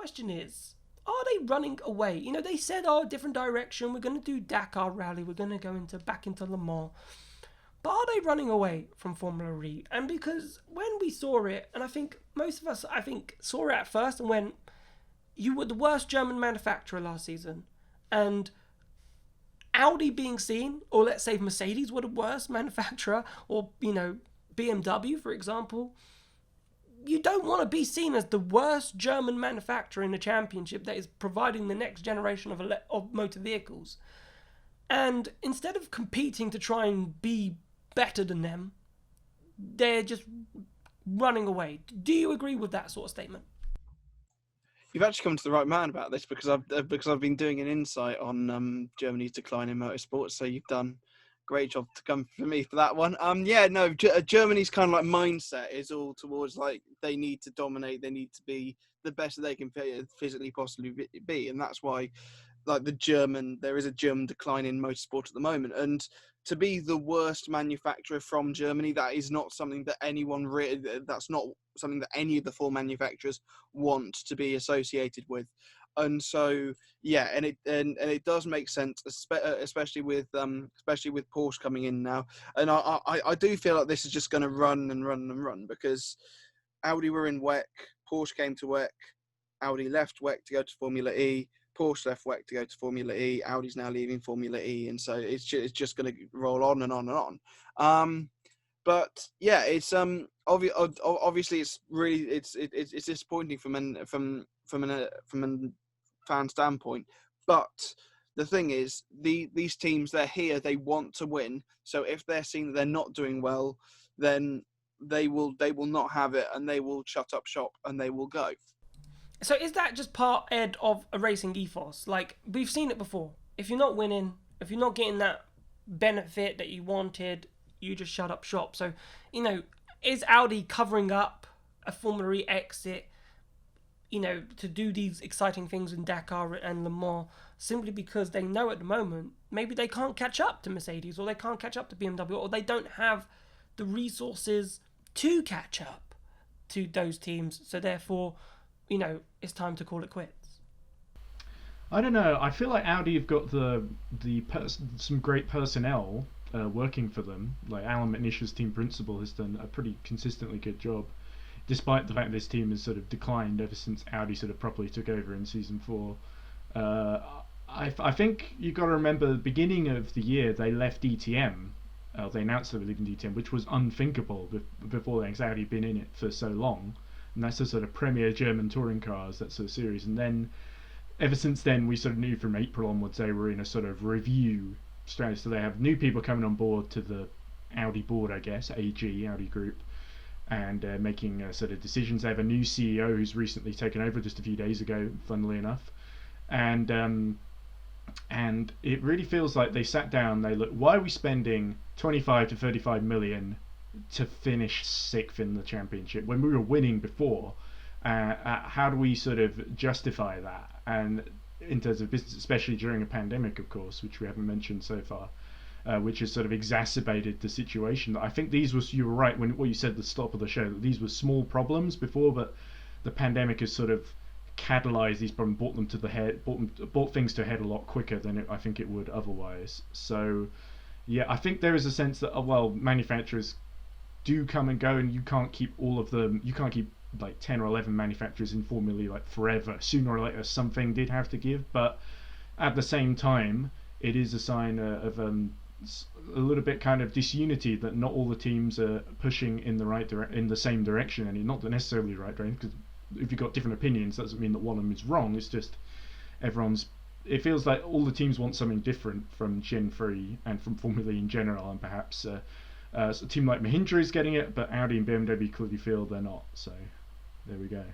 question is, are they running away? You know, they said, oh, different direction. We're going to do Dakar Rally. We're going to go back into Le Mans. But are they running away from Formula E? And because when we saw it, and I think most of us, saw it at first and went, you were the worst German manufacturer last season. And Audi being seen, or let's say Mercedes were the worst manufacturer, or, BMW, for example. You don't want to be seen as the worst German manufacturer in the championship that is providing the next generation of motor vehicles. And instead of competing to try and be better than them, they're just running away. Do you agree with that sort of statement? You've actually come to the right man about this because I've been doing an insight on Germany's decline in motorsport. So you've done a great job to come for me for that one. Germany's kind of like mindset is all towards like they need to dominate, they need to be the best that they can physically possibly be, and that's why like there is a German decline in motorsport at the moment. And to be the worst manufacturer from Germany, that is not something that that's not something that any of the four manufacturers want to be associated with. And so, yeah, and it does make sense, especially with Porsche coming in now. And I do feel like this is just going to run and run and run because Audi were in WEC, Porsche came to WEC, Audi left WEC to go to Formula E. Porsche left WEC to go to Formula E. Audi's now leaving Formula E, and so it's just going to roll on and on and on. But yeah, it's obviously it's really it's disappointing from a fan standpoint. But the thing is, these teams, they're here, they want to win. So if they're seeing that they're not doing well, then they will not have it, and they will shut up shop and they will go. So is that just part, Ed, of a racing ethos? Like, we've seen it before. If you're not winning, if you're not getting that benefit that you wanted, you just shut up shop. So, is Audi covering up a Formula E exit, to do these exciting things in Dakar and Le Mans, simply because they know at the moment maybe they can't catch up to Mercedes, or they can't catch up to BMW, or they don't have the resources to catch up to those teams. So therefore, it's time to call it quits. I don't know. I feel like Audi have got some great personnel working for them. Like Alan McNish's team principal has done a pretty consistently good job, despite the fact this team has sort of declined ever since Audi sort of properly took over in season 4. I think you've got to remember the beginning of the year they left DTM. They announced they were leaving DTM, which was unthinkable before then, because Audi had been in it for so long. And that's the sort of premier German touring cars, that sort of series. And then, ever since then, we sort of knew from April onwards they were in a sort of review strategy. So they have new people coming on board to the Audi board, I guess, AG, Audi Group, and making sort of decisions. They have a new CEO who's recently taken over just a few days ago, funnily enough. And it really feels like they sat down, they looked, why are we spending 25 to 35 million to finish 6th in the championship when we were winning before? How do we sort of justify that? And in terms of business, especially during a pandemic, of course, which we haven't mentioned so far, which has sort of exacerbated the situation. I think you were right when what you said at the start of the show, that these were small problems before, but the pandemic has sort of catalyzed these problems, brought them to the head, brought things to a head a lot quicker than I think it would otherwise. So yeah, I think there is a sense that manufacturers do come and go, and you can't keep all of them. You can't keep like 10 or 11 manufacturers in Formula E like forever. Sooner or later, something did have to give. But at the same time, it is a sign of a little bit kind of disunity that not all the teams are pushing in the same direction, and not necessarily the right direction. Because if you've got different opinions, that doesn't mean that one of them is wrong. It's just it feels like all the teams want something different from Gen 3 and from Formula E in general, and perhaps a team like Mahindra is getting it, but Audi and BMW clearly feel they're not. So there we go.